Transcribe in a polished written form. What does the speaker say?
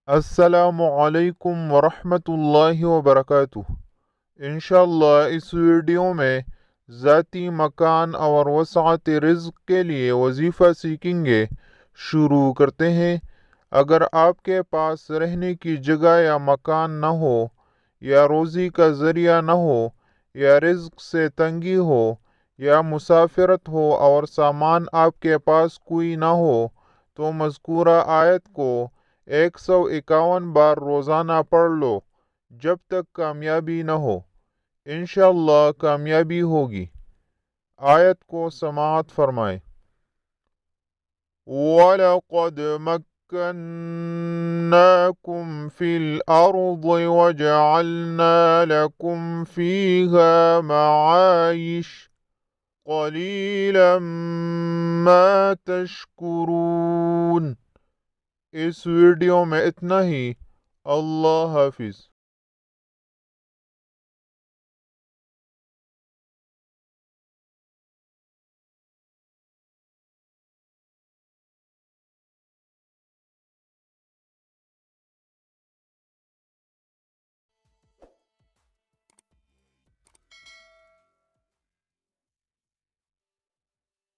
السلام علیکم ورحمۃ اللہ وبرکاتہ۔ انشاءاللہ اس ویڈیو میں ذاتی مکان اور وسعت رزق کے لیے وظیفہ سیکھیں گے۔ شروع کرتے ہیں۔ اگر آپ کے پاس رہنے کی جگہ یا مکان نہ ہو، یا روزی کا ذریعہ نہ ہو، یا رزق سے تنگی ہو، یا مسافرت ہو اور سامان آپ کے پاس کوئی نہ ہو، تو مذکورہ آیت کو 151 بار روزانہ پڑھ لو جب تک کامیابی نہ ہو۔ انشاءاللہ کامیابی ہوگی۔ آیت کو سماعت فرمائیں۔ وَلَقَدْ مَكَّنَّاكُمْ فِي الْأَرْضِ وَجَعَلْنَا لَكُمْ فِيهَا مَعَايِشَ قَلِيلًا مَا تَشْكُرُونَ۔ اس ویڈیو میں اتنا ہی۔ اللہ حافظ۔